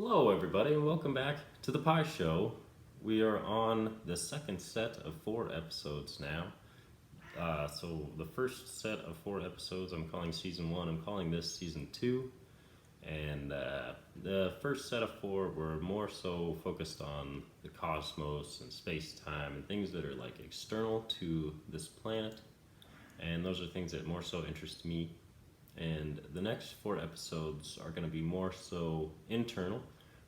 Hello everybody and welcome back to the Pie Show. We are on the second set of 4 episodes now. So the first set of 4 episodes I'm calling Season 1, I'm calling this Season 2. And the first set of 4 were more so focused on the cosmos and space-time and things that are like external to this planet. And those are things that more so interest me. And the next 4 episodes are going to be more so internal.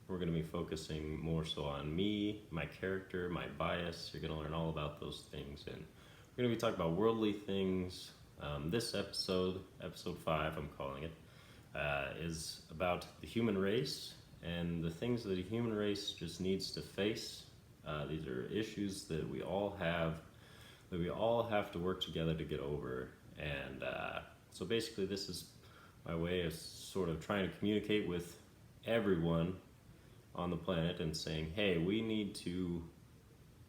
We're going to be focusing more so on me, my character, my bias. You're going to learn all about those things. And we're going to be talking about worldly things. This episode, episode 5, I'm calling it, is about the human race and the things that the human race just needs to face. These are issues that we all have to work together to get over. And so basically this is my way of sort of trying to communicate with everyone on the planet and saying, hey, we need to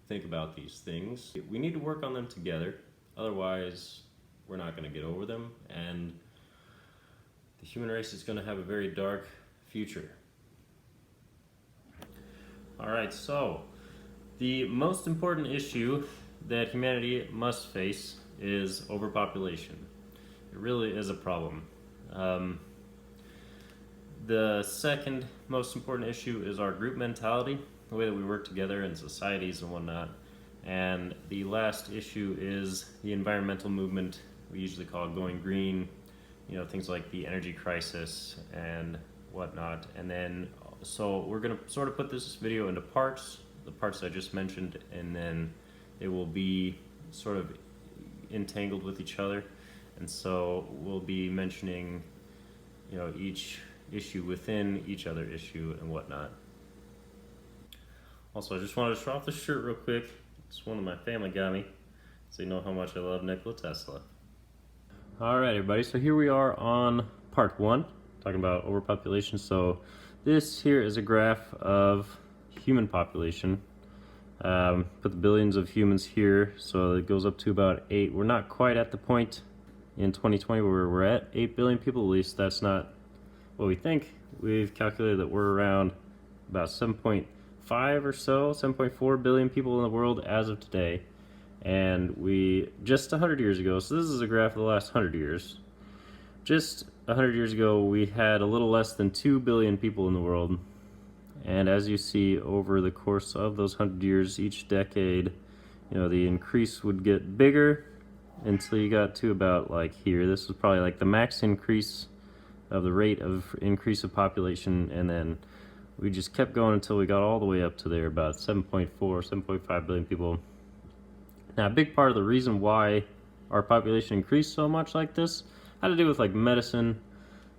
think about these things. We need to work on them together, otherwise we're not going to get over them, and the human race is going to have a very dark future. Alright, so the most important issue that humanity must face is overpopulation. It really is a problem. The second most important issue is our group mentality, the way that we work together in societies and whatnot. And the last issue is the environmental movement. We usually call it going green, things like the energy crisis and whatnot. And then, so we're going to sort of put this video into parts, the parts I just mentioned, and then they will be sort of entangled with each other. And so we'll be mentioning, each issue within each other issue and whatnot. Also, I just wanted to show off the shirt real quick. It's one of my family got me, so you know how much I love Nikola Tesla. Alright everybody, so here we are on part 1, talking about overpopulation. So this here is a graph of human population. Put the billions of humans here, so it goes up to about 8. We're not quite at the point in 2020 where we're at 8 billion people, at least that's not what we think. We've calculated that we're around about 7.5 or so, 7.4 billion people in the world as of today. And we, just 100 years ago, so this is a graph of the last 100 years. Just 100 years ago, we had a little less than 2 billion people in the world. And as you see, over the course of those 100 years, each decade, the increase would get bigger until you got to about like here. This was probably like the max increase of the rate of increase of population, and then we just kept going until we got all the way up to there, about 7.4, 7.5 billion people. Now, a big part of the reason why our population increased so much like this had to do with like medicine,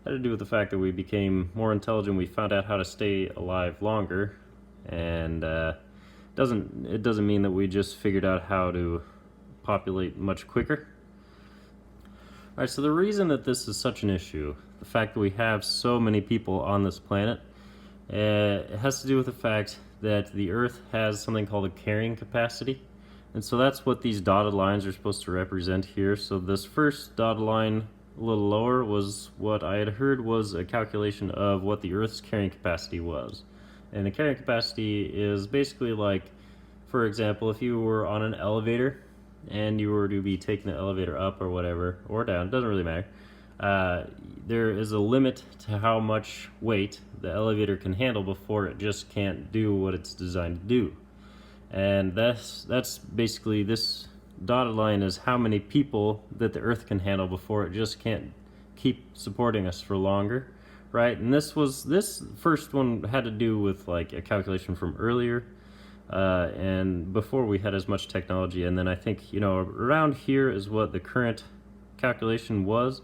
had to do with the fact that we became more intelligent, we found out how to stay alive longer, and it doesn't mean that we just figured out how to populate much quicker. Alright, so the reason that this is such an issue, the fact that we have so many people on this planet, it has to do with the fact that the Earth has something called a carrying capacity. And so that's what these dotted lines are supposed to represent here. So this first dotted line a little lower was what I had heard was a calculation of what the Earth's carrying capacity was. And the carrying capacity is basically like, for example, if you were on an elevator and you were to be taking the elevator up or whatever, or down, doesn't really matter, there is a limit to how much weight the elevator can handle before it just can't do what it's designed to do. And that's basically, this dotted line is how many people that the Earth can handle before it just can't keep supporting us for longer, right? And this first one had to do with like a calculation from earlier, and before we had as much technology. And then I think, around here is what the current calculation was.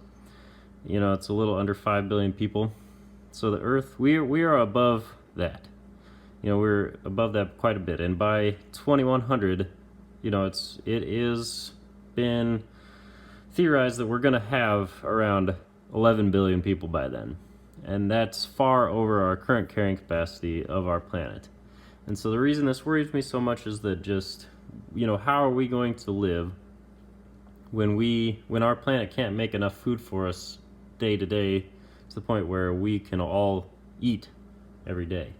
It's a little under 5 billion people. So the Earth, we are above that. We're above that quite a bit. And by 2100, it is been theorized that we're going to have around 11 billion people by then. And that's far over our current carrying capacity of our planet. And so the reason this worries me so much is that just, how are we going to live when our planet can't make enough food for us day to day to the point where we can all eat every day.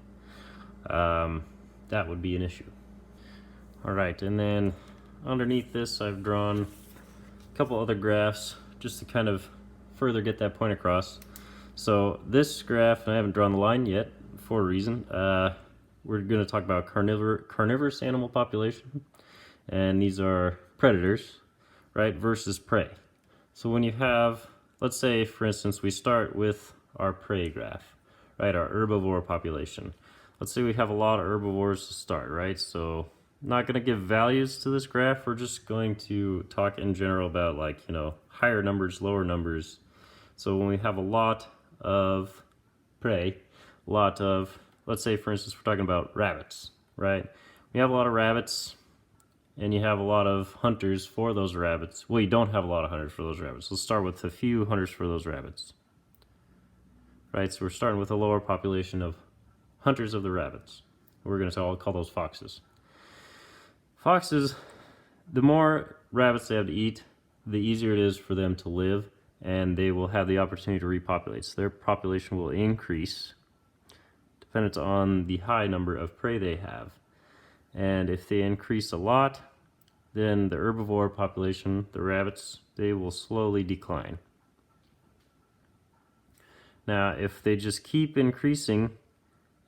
That would be an issue. All right, and then underneath this, I've drawn a couple other graphs just to kind of further get that point across. So this graph, and I haven't drawn the line yet for a reason, we're going to talk about carnivorous animal population, and these are predators, right, versus prey. So when you have, let's say, for instance, we start with our prey graph, right, our herbivore population. Let's say we have a lot of herbivores to start, right? So I'm not going to give values to this graph. We're just going to talk in general about, like, higher numbers, lower numbers. So when we have a lot of prey, a lot of, let's say, for instance, we're talking about rabbits, right? We have a lot of rabbits, and you have a lot of hunters for those rabbits. Well, you don't have a lot of hunters for those rabbits. Let's start with a few hunters for those rabbits, right? So we're starting with a lower population of hunters of the rabbits. We're going to call those foxes. Foxes, the more rabbits they have to eat, the easier it is for them to live, and they will have the opportunity to repopulate. So their population will increase dependent on the high number of prey they have. And if they increase a lot, then the herbivore population, the rabbits, they will slowly decline. Now, if they just keep increasing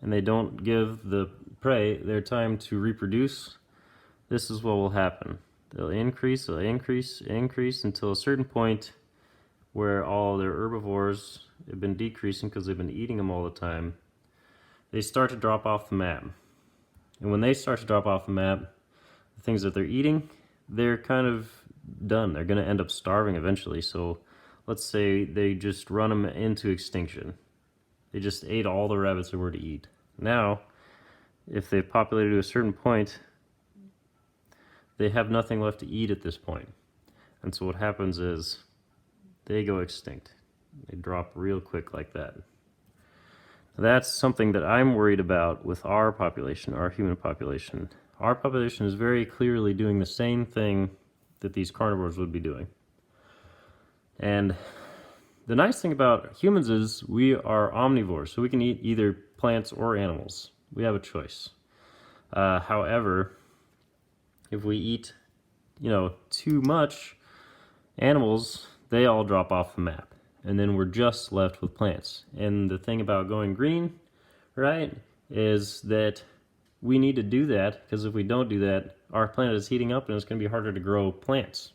and they don't give the prey their time to reproduce, this is what will happen. They'll increase until a certain point where all their herbivores have been decreasing because they've been eating them all the time. They start to drop off the map. And when they start to drop off the map, the things that they're eating, they're kind of done. They're going to end up starving eventually. So let's say they just run them into extinction. They just ate all the rabbits there were to eat. Now, if they've populated to a certain point, they have nothing left to eat at this point. And so what happens is they go extinct. They drop real quick like that. That's something that I'm worried about with our population, our human population. Our population is very clearly doing the same thing that these carnivores would be doing. And the nice thing about humans is we are omnivores, so we can eat either plants or animals. We have a choice. However, if we eat, too much animals, they all drop off the map. And then we're just left with plants. And the thing about going green, right, is that we need to do that, because if we don't do that, our planet is heating up and it's going to be harder to grow plants.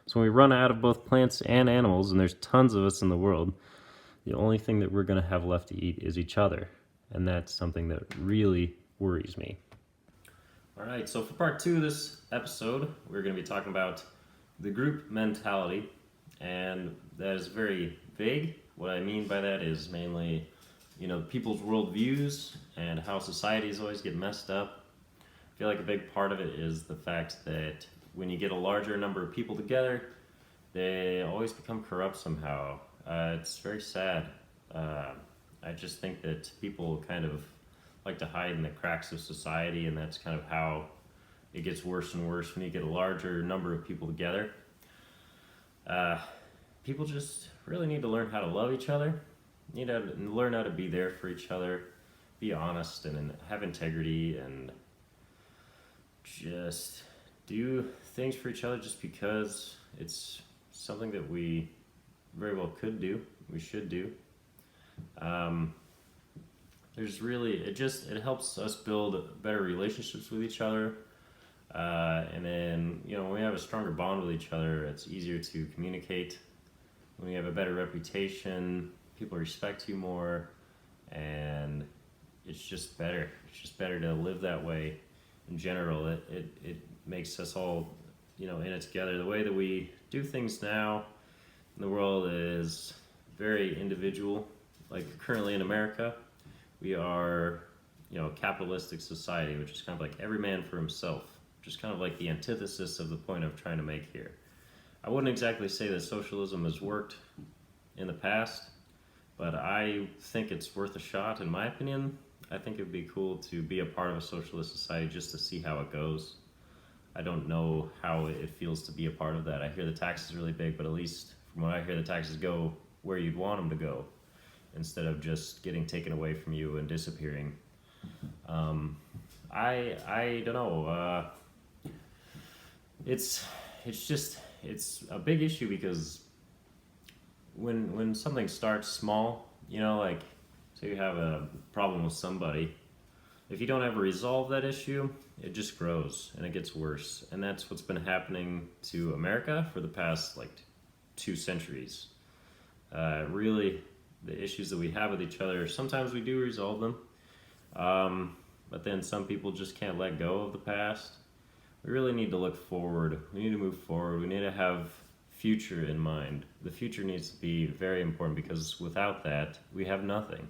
So when we run out of both plants and animals, and there's tons of us in the world, the only thing that we're going to have left to eat is each other. And that's something that really worries me. All right, so for part 2 of this episode, we're going to be talking about the group mentality. And that is very vague. What I mean by that is mainly, people's worldviews and how societies always get messed up. I feel like a big part of it is the fact that when you get a larger number of people together, they always become corrupt somehow. It's very sad. I just think that people kind of like to hide in the cracks of society, and that's kind of how it gets worse and worse when you get a larger number of people together. People just really need to learn how to love each other, need to learn how to be there for each other, be honest and have integrity, and just do things for each other just because it's something that we very well could do, we should do. It helps us build better relationships with each other. And then, when we have a stronger bond with each other, it's easier to communicate. When you have a better reputation, people respect you more, and it's just better. It's just better to live that way in general. It makes us all, in it together. The way that we do things now in the world is very individual. Like currently in America, we are, a capitalistic society, which is kind of like every man for himself. Just kind of like the antithesis of the point I'm trying to make here. I wouldn't exactly say that socialism has worked in the past, but I think it's worth a shot, in my opinion. I think it would be cool to be a part of a socialist society just to see how it goes. I don't know how it feels to be a part of that. I hear the taxes are really big, but at least from what I hear, the taxes go where you'd want them to go. instead of just getting taken away from you and disappearing. I don't know. It's it's a big issue because when something starts small, like say you have a problem with somebody, if you don't ever resolve that issue, it just grows and it gets worse. And that's what's been happening to America for the past like 2 centuries. Really, the issues that we have with each other, sometimes we do resolve them, but then some people just can't let go of the past. We really need to look forward. We need to move forward. We need to have future in mind. The future needs to be very important because without that, we have nothing.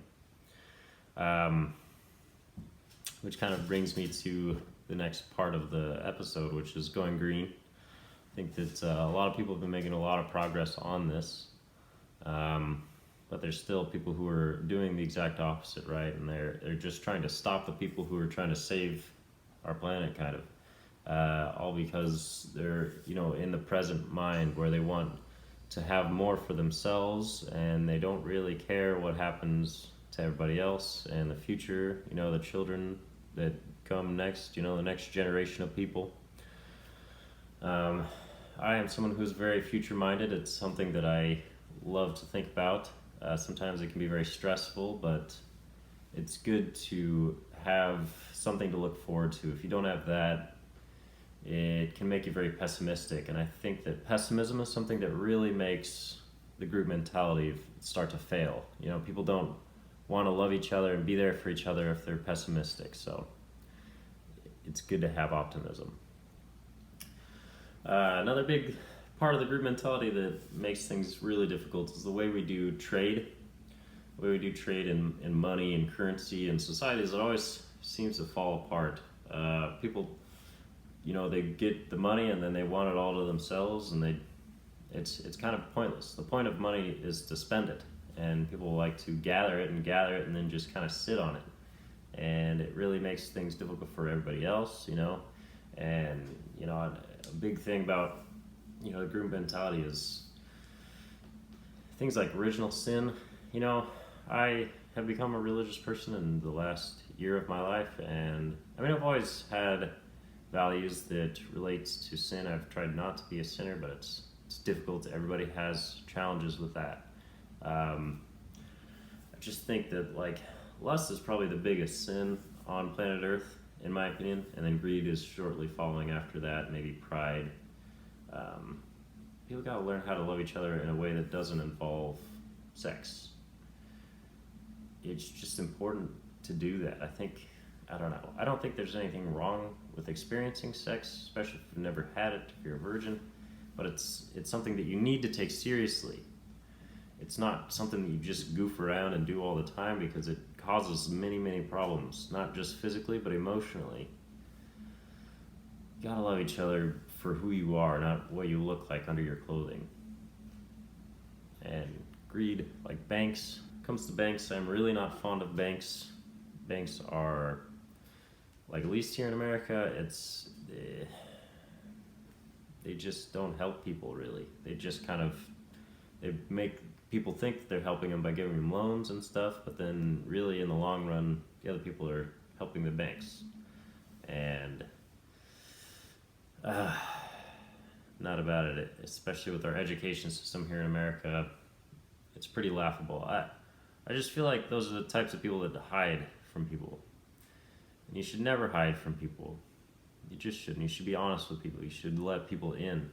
Which kind of brings me to the next part of the episode, which is going green. I think that a lot of people have been making a lot of progress on this, but there's still people who are doing the exact opposite, right? And they're just trying to stop the people who are trying to save our planet, kind of. All because they're, in the present mind where they want to have more for themselves and they don't really care what happens to everybody else and the future, the children that come next, the next generation of people. I am someone who's very future minded. It's something that I love to think about. Sometimes it can be very stressful, but it's good to have something to look forward to. If you don't have that, it can make you very pessimistic. And I think that pessimism is something that really makes the group mentality start to fail. People don't want to love each other and be there for each other if they're pessimistic. So it's good to have optimism. Another big part of the group mentality that makes things really difficult is the way we do trade. The way we do trade in money and currency and societies, it always seems to fall apart. People, they get the money and then they want it all to themselves, and it's kind of pointless. The point of money is to spend it, and people like to gather it and then just kind of sit on it, and it really makes things difficult for everybody else, and a big thing about the group mentality is things like original sin. I have become a religious person in the last year of my life, and I've always had values that relates to sin. I've tried not to be a sinner, but it's difficult. Everybody has challenges with that. I just think that lust is probably the biggest sin on planet Earth, in my opinion, and then greed is shortly following after that, maybe pride. People gotta learn how to love each other in a way that doesn't involve sex. It's just important to do that. I don't think there's anything wrong with experiencing sex, especially if you've never had it, if you're a virgin, but it's something that you need to take seriously. It's not something that you just goof around and do all the time, because it causes many, many problems, not just physically, but emotionally. You gotta love each other for who you are, not what you look like under your clothing. And greed, like banks. Comes to banks, I'm really not fond of banks. Banks are, at least here in America, they just don't help people really. They just they make people think that they're helping them by giving them loans and stuff, but then really in the long run, the other people are helping the banks. And not about it, especially with our education system here in America. It's pretty laughable. I just feel like those are the types of people that hide from people. And you should never hide from people. You just shouldn't. You should be honest with people. You should let people in.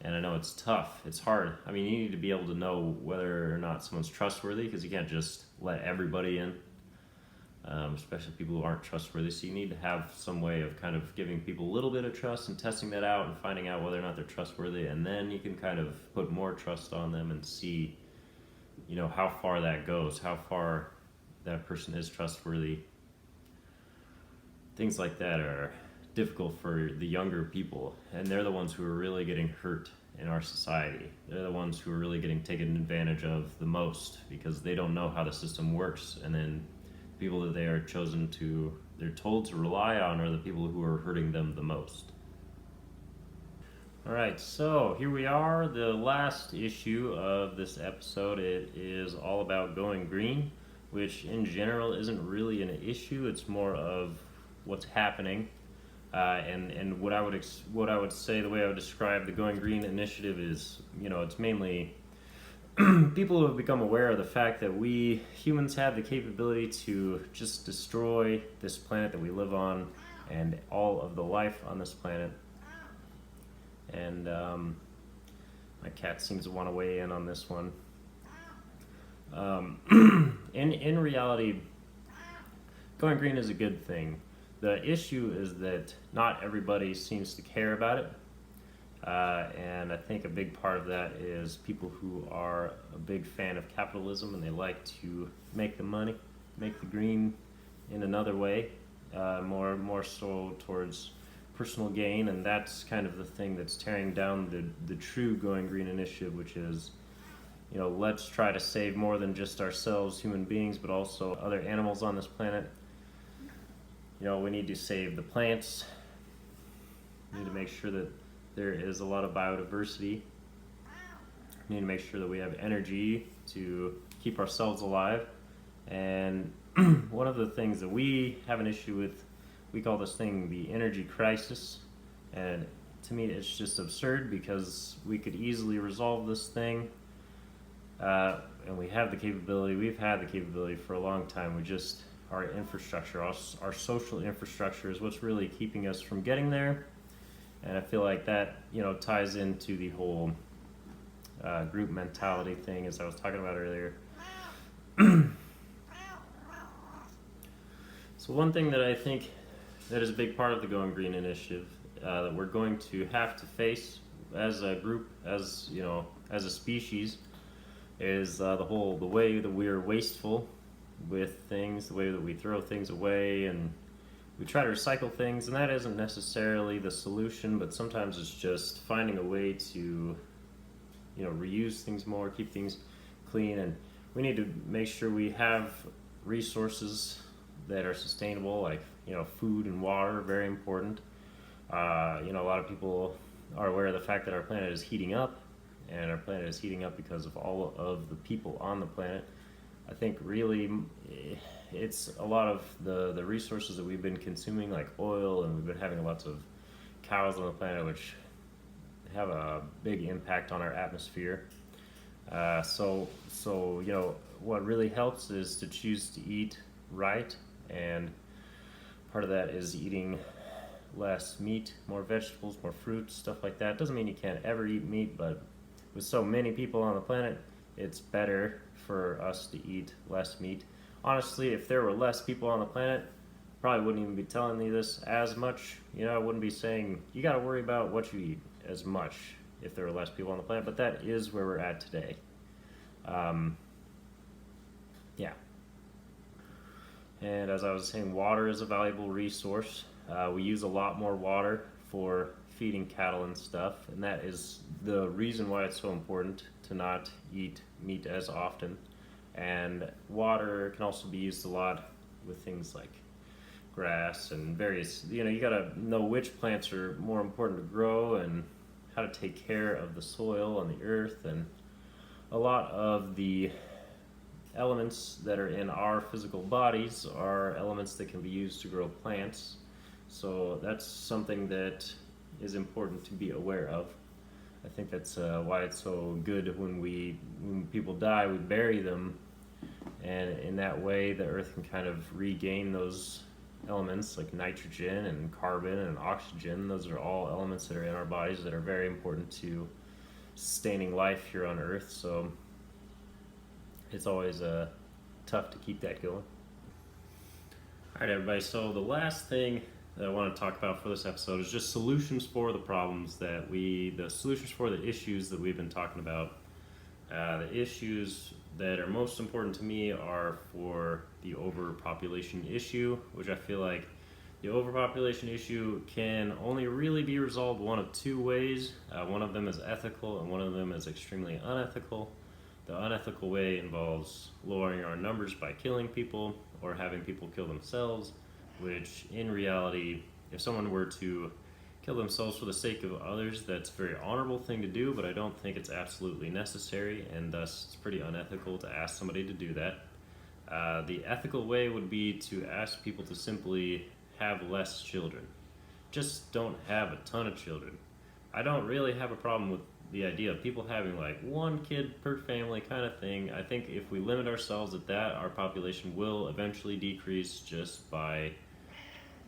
And I know it's tough. It's hard. You need to be able to know whether or not someone's trustworthy, because you can't just let everybody in, especially people who aren't trustworthy. So you need to have some way of kind of giving people a little bit of trust and testing that out and finding out whether or not they're trustworthy. And then you can kind of put more trust on them and see, how far that goes, how far that person is trustworthy. Things like that are difficult for the younger people, and they're the ones who are really getting hurt in our society. They're the ones who are really getting taken advantage of the most, because they don't know how the system works, and then people that they're told to rely on are the people who are hurting them the most. Alright, so here we are, the last issue of this episode. It is all about going green, which in general isn't really an issue. It's more of what's happening. And what I would say, the way I would describe the Going Green initiative is, it's mainly people who have become aware of the fact that we humans have the capability to just destroy this planet that we live on and all of the life on this planet. And my cat seems to want to weigh in on this one. In reality, going green is a good thing. The issue is that not everybody seems to care about it. And I think a big part of that is people who are a big fan of capitalism and they like to make the money, make the green in another way, more so towards personal gain, and that's kind of the thing that's tearing down the true Going Green initiative, which is, let's try to save more than just ourselves, human beings, but also other animals on this planet. We need to save the plants. We need to make sure that there is a lot of biodiversity. We need to make sure that we have energy to keep ourselves alive. And one of the things that we have an issue with, we call this thing the energy crisis. And to me, it's just absurd because we could easily resolve this thing. And we have the capability, we've had the capability for a long time. Our infrastructure, our social infrastructure is what's really keeping us from getting there. And I feel like that, ties into the whole group mentality thing, as I was talking about earlier. So one thing that I think that is a big part of the Going Green initiative that we're going to have to face as a group, as a species, is the way that we're wasteful with things, the way that we throw things away, and we try to recycle things, and that isn't necessarily the solution, but sometimes it's just finding a way to reuse things more, keep things clean. And we need to make sure we have resources that are sustainable, like food and water, very important. A lot of people are aware of the fact that our planet is heating up, and our planet is heating up because of all of the people on the planet. I think really it's a lot of the resources that we've been consuming, like oil, and we've been having lots of cows on the planet, which have a big impact on our atmosphere. So what really helps is to choose to eat right, and part of that is eating less meat, more vegetables, more fruits, stuff like that. Doesn't mean you can't ever eat meat, but with so many people on the planet, it's better for us to eat less meat. Honestly, if there were less people on the planet, probably wouldn't even be telling you this as much. I wouldn't be saying you got to worry about what you eat as much if there were less people on the planet, but that is where we're at today. Yeah. And as I was saying, water is a valuable resource. We use a lot more water for feeding cattle and stuff, and that is the reason why it's so important to not eat meat as often. And water can also be used a lot with things like grass and various, you gotta know which plants are more important to grow and how to take care of the soil and the earth. And a lot of the elements that are in our physical bodies are elements that can be used to grow plants. So that's something that is important to be aware of. I think that's why it's so good when people die, we bury them, and in that way the earth can kind of regain those elements like nitrogen and carbon and oxygen. Those are all elements that are in our bodies that are very important to sustaining life here on earth. So it's always tough to keep that going. Alright everybody, so the last thing that I want to talk about for this episode is just solutions for the problems the solutions for the issues that we've been talking about. The issues that are most important to me are for the overpopulation issue, which I feel like the overpopulation issue can only really be resolved one of two ways. One of them is ethical and one of them is extremely unethical. The unethical way involves lowering our numbers by killing people or having people kill themselves, which in reality, if someone were to kill themselves for the sake of others, that's a very honorable thing to do, but I don't think it's absolutely necessary, and thus it's pretty unethical to ask somebody to do that. The ethical way would be to ask people to simply have less children. Just don't have a ton of children. I don't really have a problem with the idea of people having like one kid per family kind of thing. I think if we limit ourselves at that, our population will eventually decrease just by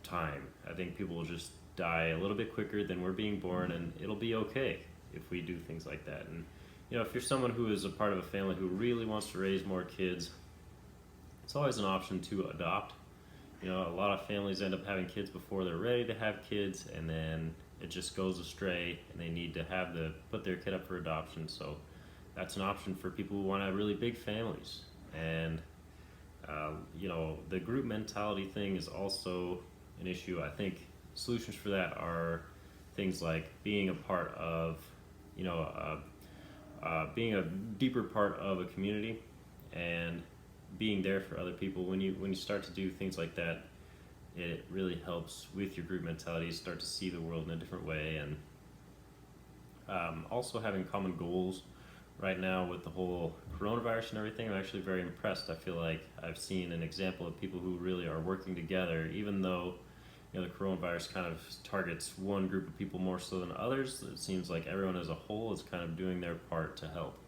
time. I think people will just die a little bit quicker than we're being born, and it'll be okay if we do things like that. And if you're someone who is a part of a family who really wants to raise more kids, it's always an option to adopt. A lot of families end up having kids before they're ready to have kids, and then it just goes astray, and they need to put their kid up for adoption. So that's an option for people who want to have really big families. And the group mentality thing is also an issue. I think solutions for that are things like being a part of, being a deeper part of a community, and being there for other people. When you start to do things like that, it really helps with your group mentality. You start to see the world in a different way, and also having common goals. Right now with the whole coronavirus and everything, I'm actually very impressed. I feel like I've seen an example of people who really are working together, even though the coronavirus kind of targets one group of people more so than others. It seems like everyone as a whole is kind of doing their part to help.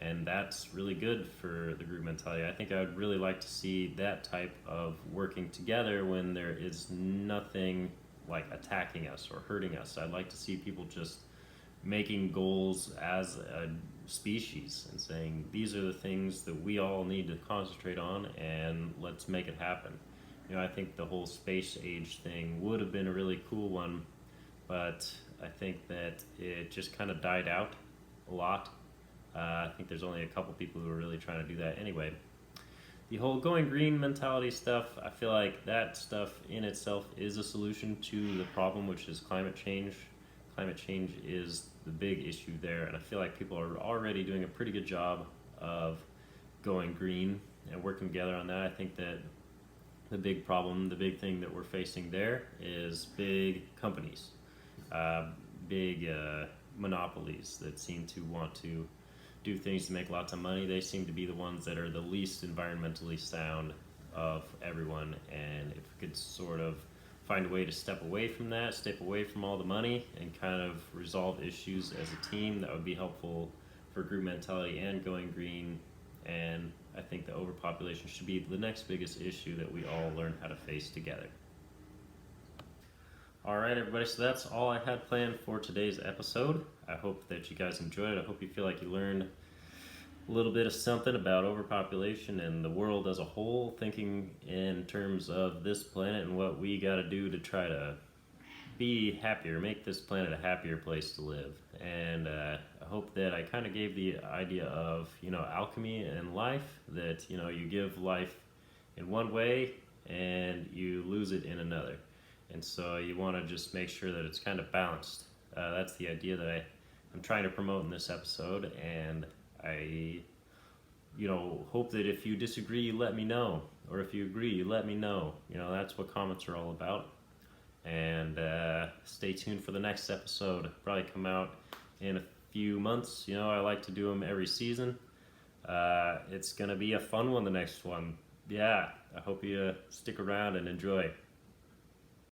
And that's really good for the group mentality. I think I would really like to see that type of working together when there is nothing like attacking us or hurting us. I'd like to see people just making goals as a species and saying, these are the things that we all need to concentrate on, and let's make it happen. I think the whole space age thing would have been a really cool one, but I think that it just kind of died out a lot. I think there's only a couple people who are really trying to do that anyway. The whole going green mentality stuff, I feel like that stuff in itself is a solution to the problem, which is climate change. Climate change is the big issue there, and I feel like people are already doing a pretty good job of going green and working together on that. I think that the big problem, the big thing that we're facing there is big companies, big monopolies that seem to want to do things to make lots of money. They seem to be the ones that are the least environmentally sound of everyone, and if we could sort of find a way to step away from that, step away from all the money, and kind of resolve issues as a team, that would be helpful for group mentality and going green. And I think the overpopulation should be the next biggest issue that we all learn how to face together. Alright everybody, so that's all I had planned for today's episode. I hope that you guys enjoyed it. I hope you feel like you learned a little bit of something about overpopulation and the world as a whole, thinking in terms of this planet and what we got to do to try to be happier, make this planet a happier place to live. And I hope that I kind of gave the idea of, alchemy in life, that, you give life in one way and you lose it in another. And so you want to just make sure that it's kind of balanced. That's the idea that I'm trying to promote in this episode, and I hope that if you disagree, you let me know, or if you agree, you let me know. That's what comments are all about. And stay tuned for the next episode. Probably come out in a few months. I like to do them every season. It's gonna be a fun one, the next one. Yeah, I hope you stick around and enjoy.